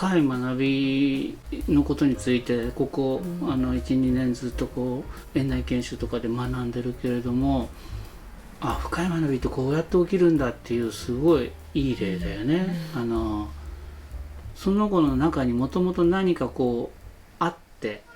深い学びのことについてここ、12年ずっとこう園内研修とかで学んでるけれども、深い学びってこうやって起きるんだっていうすごいいい例だよね。その子の中にもともと何かこうあって、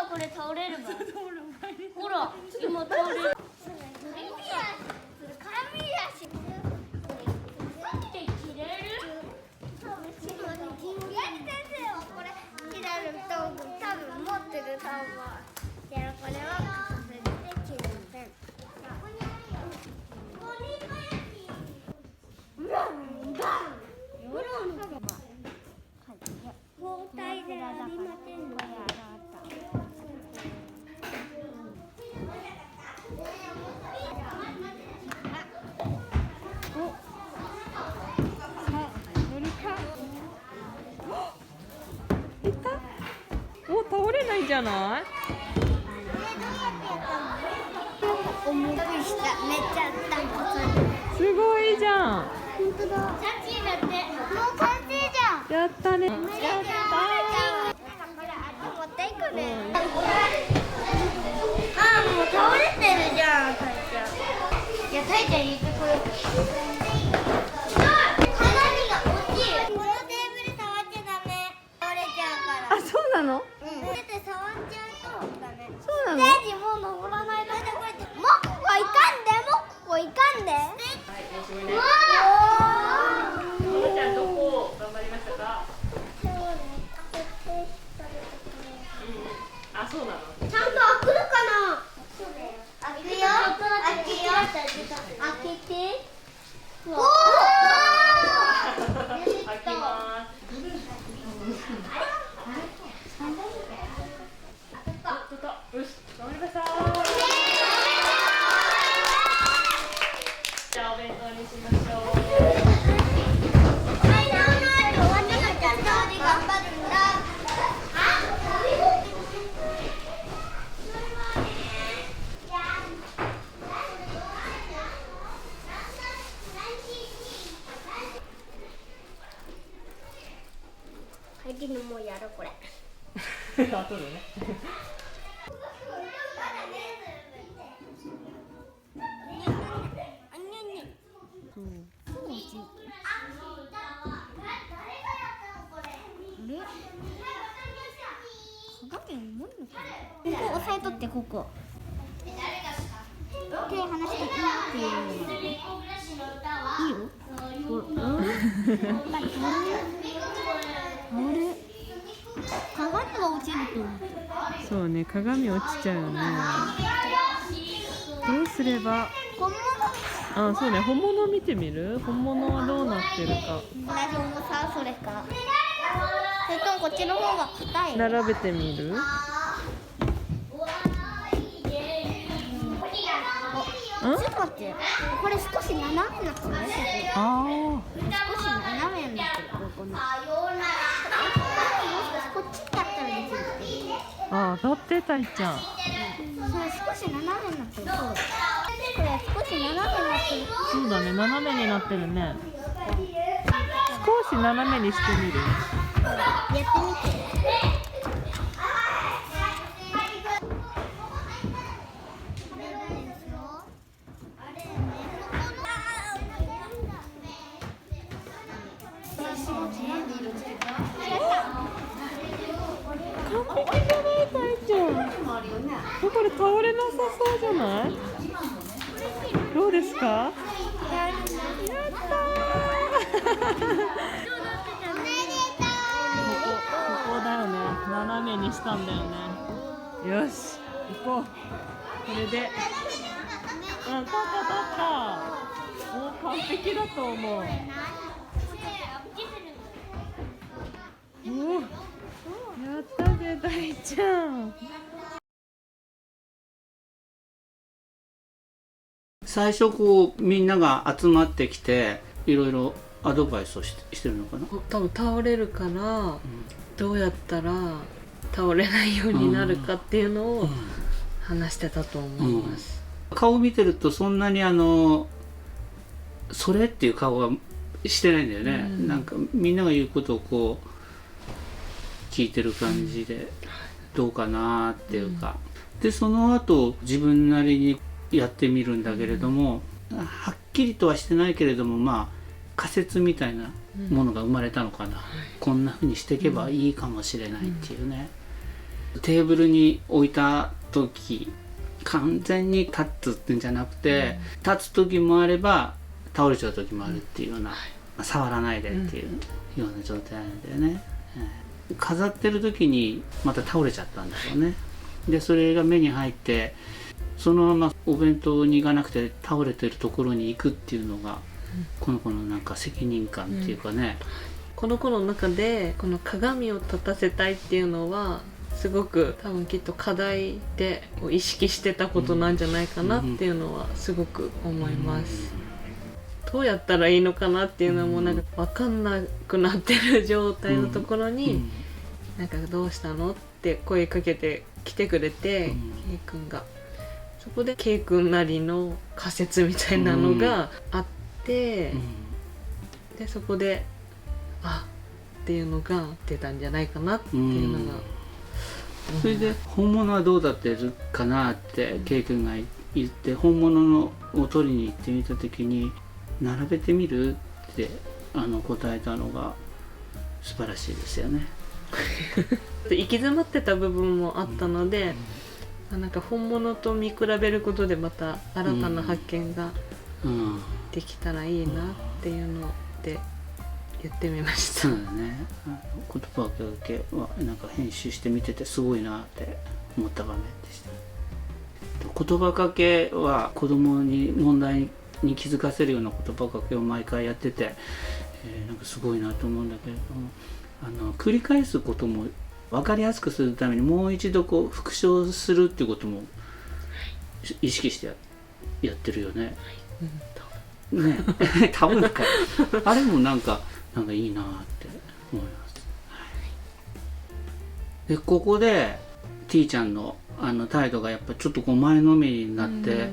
これ倒れるばほら今倒れる倒れないんじゃない？重くした。めっちゃすごいじゃん。本当だ。チャチーだって。もう完成じゃん。やったね。やった。これ持っていくね。もう倒れてるじゃん、タイちゃん。いや、タイちゃん入れてこれ。鏡が落ちる。このテーブル触っちゃダメ。倒れちゃうから。そうなの？手で触っちゃうとダメ。そうなの？ステージもう登らないと。もうここ行かんで、もうここ行かんで。うわー。おちゃんどこ頑張りましたか？そうなの？ちゃんと開くのかな？開くよ。開けよ。開けて。おお。開きます。よし、頑張りました。じゃあお弁当にしましょう。もうやろうこれ。後でね。ここ押さえとってここ。手離していいっていうの。いいよ。鏡が落ちると思う。そうね、鏡落ちちゃうよね。どうすれば？そうね、本物見てみる？本物はどうなってるか。同じ重さ、それか。それともこっちの方が硬い。並べてみる？ちょっと待って。これ少し斜めになってるね。少し斜めになってる。ここの。こっちだったらできる。当たってたいちゃん。それ少し斜めになってる。これ少し斜めになってる。そうだね、斜めになってるね。少し斜めにしてみる。やってみて。完璧じゃないかいちゃん。これ倒れなさそうじゃない？どうですか？やったー。ここだよね。斜めにしたんだよね。よし、行こう。これで。立った。もう完璧だと思う。やったぜ、大ちゃん。最初こうみんなが集まってきていろいろアドバイスをしてるのかな。多分倒れるから、どうやったら倒れないようになるかっていうのを話してたと思います。顔を見てるとそんなにそれっていう顔はしてないんだよね、なんかみんなが言うことをこう聞いてる感じでどうかなっていうか、でその後自分なりにやってみるんだけれども、はっきりとはしてないけれども、まあ仮説みたいなものが生まれたのかな、こんな風にしていけばいいかもしれないっていうね、テーブルに置いた時完全に立つってんじゃなくて、立つ時もあれば倒れちゃう時もあるっていうような、触らないでっていうような状態なんだよね、飾ってる時にまた倒れちゃったんだろうね。でそれが目に入ってそのままお弁当に行かなくて倒れてるところに行くっていうのが、この子のなんか責任感っていうかね、この子の中でこの鏡を立たせたいっていうのはすごく多分きっと課題で意識してたことなんじゃないかなっていうのはすごく思います。どうやったらいいのかなっていうのもなんか分かんなくなってる状態のところに、なんかどうしたのって声かけてきてくれて、ケイ君がそこでケイ君なりの仮説みたいなのがあって、でそこでっていうのが出たんじゃないかなっていうのが、それで本物はどうだってるかなってケイ君が言って、本物のを取りに行ってみた時に並べてみるって答えたのが素晴らしいですよね。行き詰まってた部分もあったので、なんか本物と見比べることでまた新たな発見ができたらいいなっていうので言ってみました。そうだね。言葉を受けはなんか編集して見ててすごいなって思った場面でした。言葉かけは子供に問題に気づかせるような言葉かけを毎回やってて、なんかすごいなと思うんだけれども、繰り返すことも分かりやすくするためにもう一度こう復唱するっていうことも意識してやってるよね。ね多分かあれもなんかいいなって思います。でここで T ちゃんの態度がやっぱちょっとこう前のめりになって、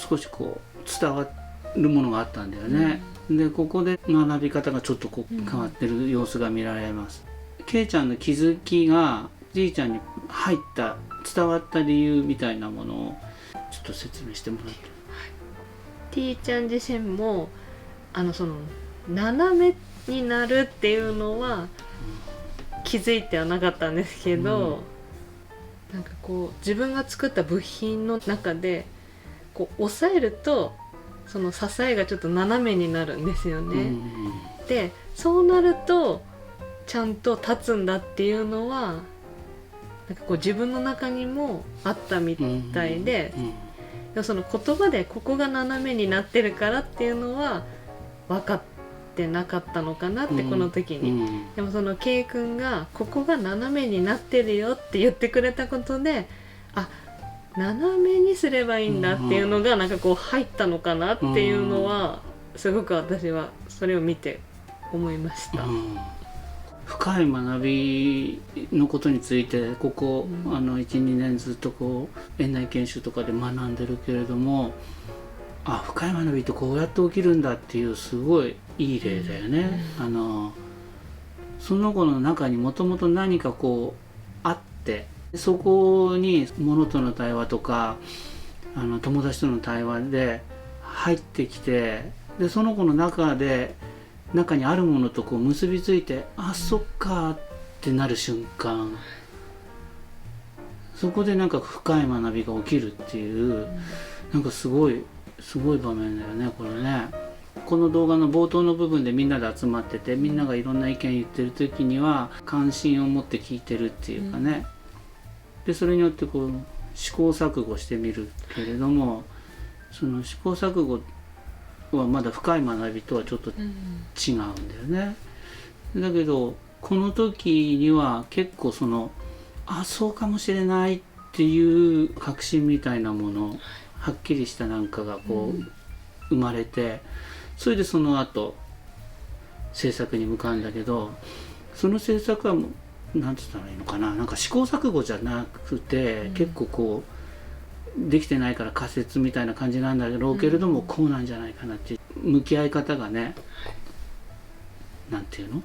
少しこう伝わるものがあったんだよね。でここで学び方がちょっとこう変わってる様子が見られます。ケイちゃんの気づきがじいちゃんに入った伝わった理由みたいなものをちょっと説明してもらって。T ちゃん自身もその斜めになるっていうのは気づいてはなかったんですけど、なんかこう自分が作った部品の中でこう押さえるとその支えがちょっと斜めになるんですよね。でそうなるとちゃんと立つんだっていうのはなんかこう自分の中にもあったみたいで、その言葉でここが斜めになってるからっていうのは分かってなかったのかなって、この時に、でもその K 君がここが斜めになってるよって言ってくれたことで、斜めにすればいいんだっていうのがなんかこう入ったのかなっていうのはすごく私はそれを見て思いました。深い学びのことについてここ、1、2年ずっとこう園内研修とかで学んでるけれども、深い学びってこうやって起きるんだっていうすごいいい例だよね。その子の中にもともと何かこうあって、そこに物との対話とか友達との対話で入ってきて、でその子の中にあるものとこう結びついて、そっかってなる瞬間、そこでなんか深い学びが起きるっていう、なんかすごい場面だよねこれね。この動画の冒頭の部分でみんなで集まってて、みんながいろんな意見言ってる時には関心を持って聞いてるっていうかね、でそれによってこう試行錯誤してみるけれども、その試行錯誤はまだ深い学びとはちょっと違うんだよね。だけどこの時には結構そうかもしれないっていう確信みたいなもの、はっきりしたなんかがこう生まれて、それでその後制作に向かうんだけど、その制作はなんつったらいいのかな、なんか試行錯誤じゃなくて、結構こうできてないから仮説みたいな感じなんだろうけれども、こうなんじゃないかなっていう向き合い方がね、なんていうの、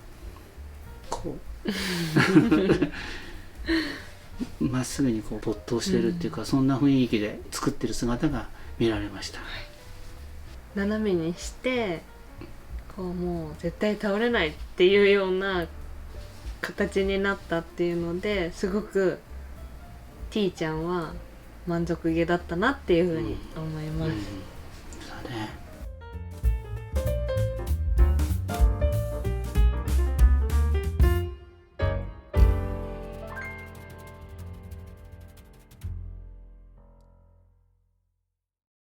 こうまっすぐにこう没頭してるっていうか、そんな雰囲気で作ってる姿が見られました。斜めにしてこうもう絶対倒れないっていうような形になったっていうので、すごく T ちゃんは満足げだったなっていうふうに思います。そうね。